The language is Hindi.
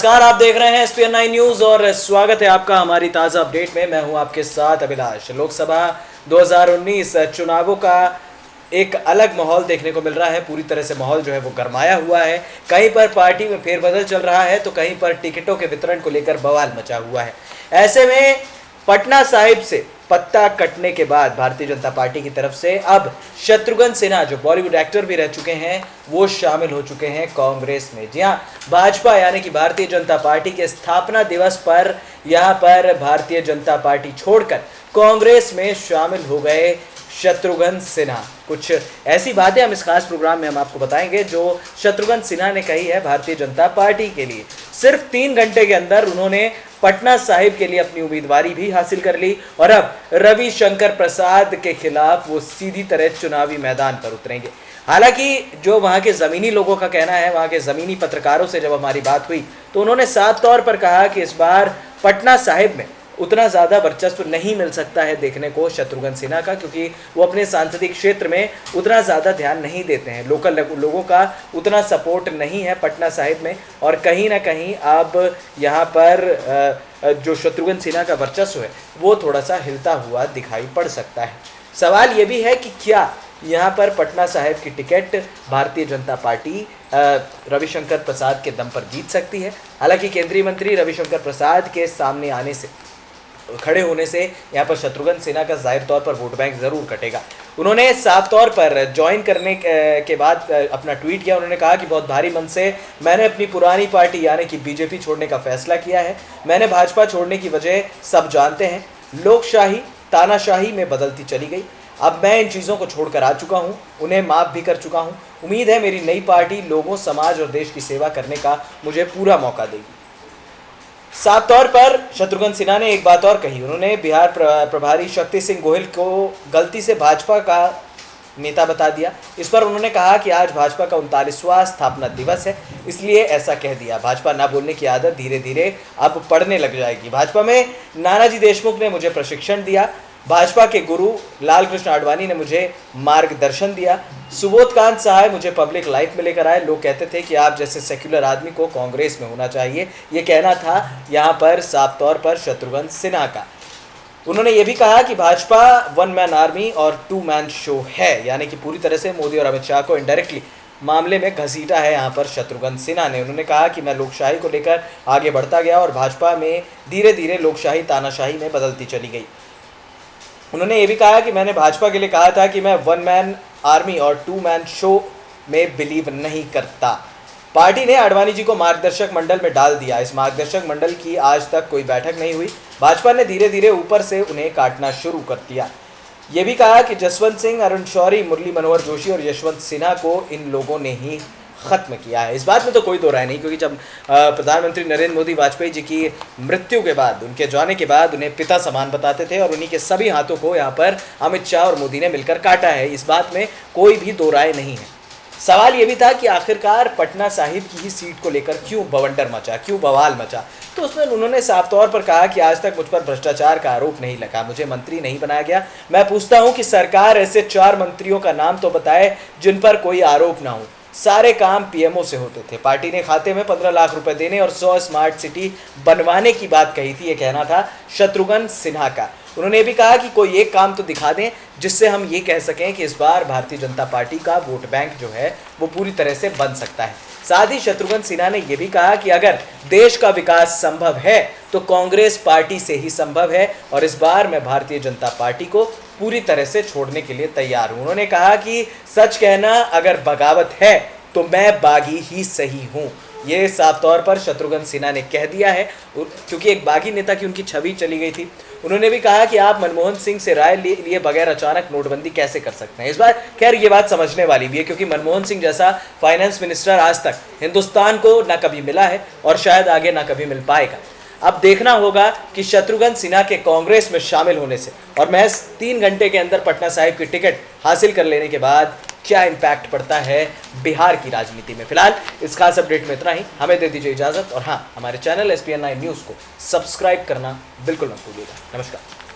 नमस्कार, आप देख रहे हैं SPN9 न्यूज और स्वागत है आपका हमारी ताज़ा अपडेट में। मैं हूं आपके साथ अभिलाष। लोकसभा 2019 चुनावों का एक अलग माहौल देखने को मिल रहा है। पूरी तरह से माहौल जो है वो गरमाया हुआ है। कहीं पर पार्टी में फेरबदल चल रहा है तो कहीं पर टिकटों के वितरण को लेकर बवाल मचा हुआ है। ऐसे में पटना साहिब से पत्ता कटने के बाद भारतीय जनता पार्टी की तरफ से अब शत्रुघ्न सिन्हा, जो बॉलीवुड एक्टर भी रह चुके हैं, वो शामिल हो चुके हैं कांग्रेस में। जी हाँ, भाजपा यानी कि भारतीय जनता पार्टी के स्थापना दिवस पर यहाँ पर भारतीय जनता पार्टी छोड़कर कांग्रेस में शामिल हो गए शत्रुघ्न सिन्हा। कुछ ऐसी बातें हम इस खास प्रोग्राम में हम आपको बताएंगे जो शत्रुघ्न सिन्हा ने कही है भारतीय जनता पार्टी के लिए। सिर्फ 3 घंटे के अंदर उन्होंने पटना साहिब के लिए अपनी उम्मीदवारी भी हासिल कर ली और अब रविशंकर प्रसाद के खिलाफ वो सीधी तरह चुनावी मैदान पर उतरेंगे। हालांकि जो वहां के ज़मीनी लोगों का कहना है, वहां के ज़मीनी पत्रकारों से जब हमारी बात हुई तो उन्होंने साफ तौर पर कहा कि इस बार पटना साहिब में उतना ज़्यादा वर्चस्व नहीं मिल सकता है देखने को शत्रुघ्न सिन्हा का, क्योंकि वो अपने सांसदीय क्षेत्र में उतना ज़्यादा ध्यान नहीं देते हैं। लोकल लोगों का उतना सपोर्ट नहीं है पटना साहिब में और कहीं ना कहीं अब यहाँ पर जो शत्रुघ्न सिन्हा का वर्चस्व है वो थोड़ा सा हिलता हुआ दिखाई पड़ सकता है। सवाल ये भी है कि क्या यहाँ पर पटना साहिब की टिकट भारतीय जनता पार्टी रविशंकर प्रसाद के दम पर जीत सकती है। हालांकि केंद्रीय मंत्री रविशंकर प्रसाद के सामने आने से, खड़े होने से यहाँ पर शत्रुघ्न सिन्हा का जाहिर तौर पर वोट बैंक ज़रूर कटेगा। उन्होंने साफ तौर पर ज्वाइन करने के बाद अपना ट्वीट किया। उन्होंने कहा कि बहुत भारी मन से मैंने अपनी पुरानी पार्टी यानी कि बीजेपी छोड़ने का फैसला किया है। मैंने भाजपा छोड़ने की वजह सब जानते हैं। लोकशाही तानाशाही में बदलती चली गई। अब मैं इन चीज़ों को छोड़कर आ चुका हूँ, उन्हें माफ़ भी कर चुका हूँ। उम्मीद है मेरी नई पार्टी लोगों, समाज और देश की सेवा करने का मुझे पूरा मौका देगी। साफ तौर पर शत्रुघ्न सिन्हा ने एक बात और कही। उन्होंने बिहार प्रभारी शक्ति सिंह गोहिल को गलती से भाजपा का नेता बता दिया। इस पर उन्होंने कहा कि आज भाजपा का 39वां स्थापना दिवस है, इसलिए ऐसा कह दिया। भाजपा ना बोलने की आदत धीरे धीरे अब पड़ने लग जाएगी। भाजपा में नानाजी देशमुख ने मुझे प्रशिक्षण दिया। भाजपा के गुरु लाल कृष्ण आडवाणी ने मुझे मार्गदर्शन दिया। सुबोध कांत साहब मुझे पब्लिक लाइफ में लेकर आए। लोग कहते थे कि आप जैसे सेक्युलर आदमी को कांग्रेस में होना चाहिए। ये कहना था यहाँ पर साफ तौर पर शत्रुघ्न सिन्हा का। उन्होंने ये भी कहा कि भाजपा 1 मैन आर्मी और 2 मैन शो है, यानी कि पूरी तरह से मोदी और अमित शाह को इनडायरेक्टली मामले में घसीटा है यहाँ पर शत्रुघ्न सिन्हा ने। उन्होंने कहा कि मैं लोकशाही को लेकर आगे बढ़ता गया और भाजपा में धीरे धीरे लोकशाही तानाशाही में बदलती चली गई। उन्होंने ये भी कहा कि मैंने भाजपा के लिए कहा था कि मैं 1 मैन आर्मी और 2 मैन शो में बिलीव नहीं करता। पार्टी ने आडवाणी जी को मार्गदर्शक मंडल में डाल दिया। इस मार्गदर्शक मंडल की आज तक कोई बैठक नहीं हुई। भाजपा ने धीरे धीरे ऊपर से उन्हें काटना शुरू कर दिया। ये भी कहा कि जसवंत सिंह, अरुण शौरी, मुरली मनोहर जोशी और यशवंत सिन्हा को इन लोगों ने ही ख़त्म किया है। इस बात में तो कोई दो राय नहीं, क्योंकि जब प्रधानमंत्री नरेंद्र मोदी वाजपेयी जी की मृत्यु के बाद, उनके जाने के बाद उन्हें पिता समान बताते थे और उन्हीं के सभी हाथों को यहाँ पर अमित शाह और मोदी ने मिलकर काटा है। इस बात में कोई भी दो राय नहीं है। सवाल ये भी था कि आखिरकार पटना साहिब की ही सीट को लेकर क्यों बवंडर मचा, क्यों बवाल मचा। तो उसमें उन्होंने साफ तौर पर कहा कि आज तक मुझ पर भ्रष्टाचार का आरोप नहीं लगा, मुझे मंत्री नहीं बनाया गया। मैं पूछता हूं कि सरकार ऐसे 4 मंत्रियों का नाम तो बताए जिन पर कोई आरोप ना हो। सारे काम पीएमओ से होते थे। पार्टी ने खाते में 15 लाख रुपए देने और 100 स्मार्ट सिटी बनवाने की बात कही थी। ये कहना था शत्रुघ्न सिन्हा का। उन्होंने भी कहा कि कोई एक काम तो दिखा दें जिससे हम ये कह सकें कि इस बार भारतीय जनता पार्टी का वोट बैंक जो है वो पूरी तरह से बन सकता है। साथ ही शत्रुघ्न सिन्हा ने यह भी कहा कि अगर देश का विकास संभव है तो कांग्रेस पार्टी से ही संभव है और इस बार मैं भारतीय जनता पार्टी को पूरी तरह से छोड़ने के लिए तैयार हूं। उन्होंने कहा कि सच कहना अगर बगावत है तो मैं बागी ही सही हूं। ये साफ तौर पर शत्रुघ्न सिन्हा ने कह दिया है, क्योंकि एक बागी नेता की उनकी छवि चली गई थी। उन्होंने भी कहा कि आप मनमोहन सिंह से राय लिए बगैर अचानक नोटबंदी कैसे कर सकते हैं। इस बार खैर ये बात समझने वाली भी है, क्योंकि मनमोहन सिंह जैसा फाइनेंस मिनिस्टर आज तक हिंदुस्तान को ना कभी मिला है और शायद आगे ना कभी मिल पाएगा। अब देखना होगा कि शत्रुघ्न सिन्हा के कांग्रेस में शामिल होने से और महज 3 घंटे के अंदर पटना साहिब की टिकट हासिल कर लेने के बाद क्या इम्पैक्ट पड़ता है बिहार की राजनीति में। फिलहाल इस खास अपडेट में इतना ही। हमें दे दीजिए इजाजत और हाँ, हमारे चैनल SPN9 न्यूज़ को सब्सक्राइब करना बिल्कुल मत भूलिएगा। नमस्कार।